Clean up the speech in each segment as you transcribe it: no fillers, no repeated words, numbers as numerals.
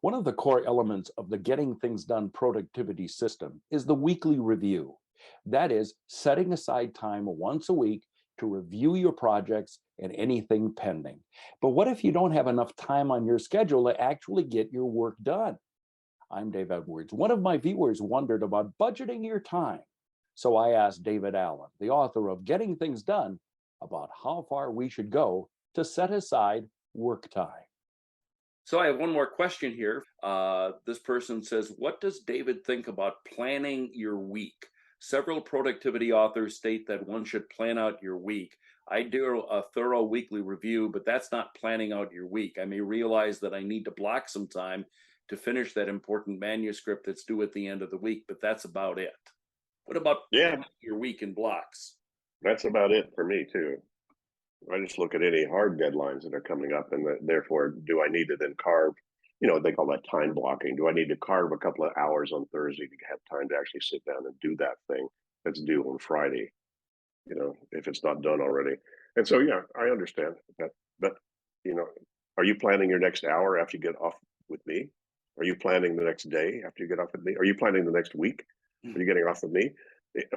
One of the core elements of the Getting Things Done productivity system is the weekly review. That is, setting aside time once a week to review your projects and anything pending. But what if you don't have enough time on your schedule to actually get your work done? I'm Dave Edwards. One of my viewers wondered about budgeting your time. So I asked David Allen, the author of Getting Things Done, about how far we should go to set aside work time. So I have one more question here. This person says, what does David think about planning your week? Several productivity authors state that one should plan out your week. I do a thorough weekly review, but that's not planning out your week. I may realize that I need to block some time to finish that important manuscript that's due at the end of the week, but that's about it. What about planning your week in blocks? That's about it for me too. I just look at any hard deadlines that are coming up, and therefore, do I need to then carve? They call that time blocking. Do I need to carve a couple of hours on Thursday to have time to actually sit down and do that thing that's due on Friday? If it's not done already. And so, yeah, I understand that. But are you planning your next hour after you get off with me? Are you planning the next day after you get off with me? Are you planning the next week? Are you getting off with me?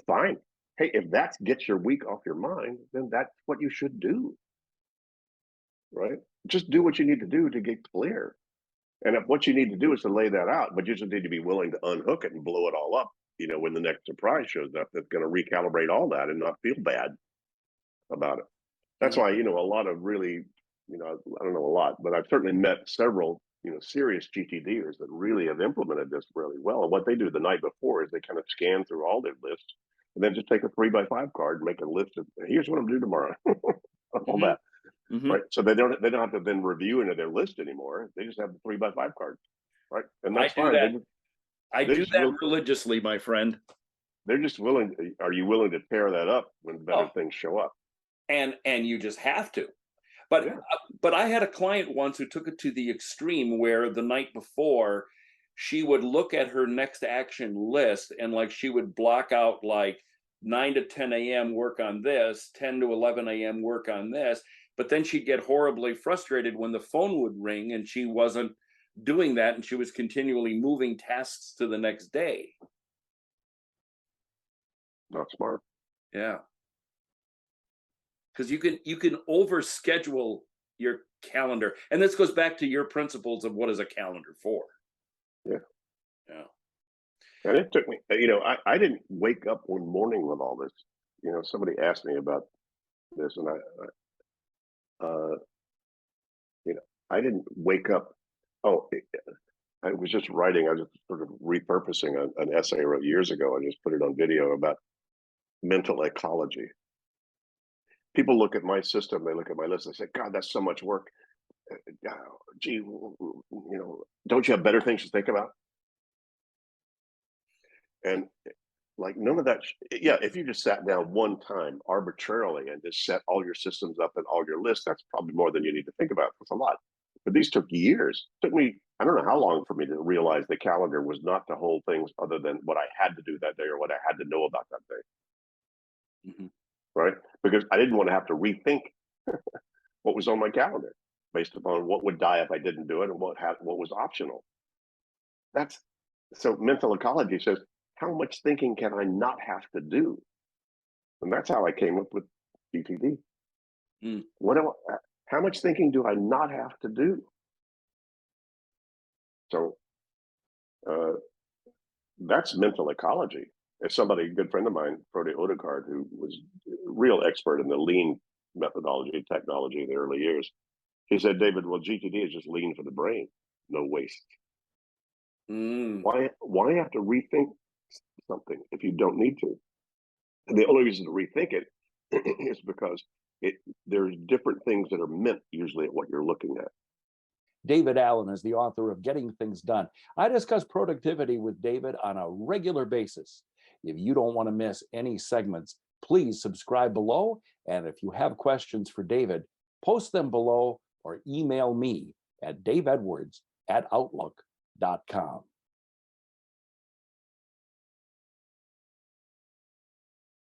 Fine. Hey, if that gets your week off your mind, then that's what you should do, right? Just do what you need to do to get clear. And if what you need to do is to lay that out, but you just need to be willing to unhook it and blow it all up, when the next surprise shows up, that's going to recalibrate all that and not feel bad about it. That's why, a lot of really, I don't know a lot, but I've certainly met several, serious GTDers that really have implemented this really well. And what they do the night before is they kind of scan through all their lists and then just take a 3x5 card and make a list of, here's what I'm doing tomorrow, all that. Right. So they don't have to then review into their list anymore. They just have the 3x5 card. Right. And that's fine. I do that religiously, my friend. They're just willing. Are you willing to tear that up when better things show up? And you just have to. But I had a client once who took it to the extreme where the night before she would look at her next action list and she would block out 9 to 10 a.m. work on this, 10 to 11 a.m. work on this. But then she'd get horribly frustrated when the phone would ring and she wasn't doing that, and she was continually moving tasks to the next day. Not smart. Yeah. Because you can overschedule your calendar. And this goes back to your principles of what is a calendar for. Yeah. Yeah. And it took me, I didn't wake up one morning with all this. Somebody asked me about this, and I didn't wake up. I was just writing. I was just sort of repurposing an essay I wrote years ago. I just put it on video about mental ecology. People look at my system, they look at my list, they say, God, that's so much work. Gee, don't you have better things to think about? And none of that. If you just sat down one time arbitrarily and just set all your systems up and all your lists, that's probably more than you need to think about. That's a lot. But these took years. It took me, I don't know how long for me to realize the calendar was not to hold things other than what I had to do that day or what I had to know about that day. Mm-hmm. Right? Because I didn't want to have to rethink what was on my calendar based upon what would die if I didn't do it and what was optional. So mental ecology says, how much thinking can I not have to do? And that's how I came up with GTD. How much thinking do I not have to do? So that's mental ecology. As a good friend of mine, Frode Odegaard, who was a real expert in the lean methodology technology in the early years, he said, David, well, GTD is just lean for the brain, no waste. Why have to rethink something if you don't need to? And the only reason to rethink it is because there's different things that are meant usually at what you're looking at. David Allen is the author of Getting Things Done. I discuss productivity with David on a regular basis. If you don't want to miss any segments, please subscribe below. And if you have questions for David, post them below or email me at daveedwards@outlook.com.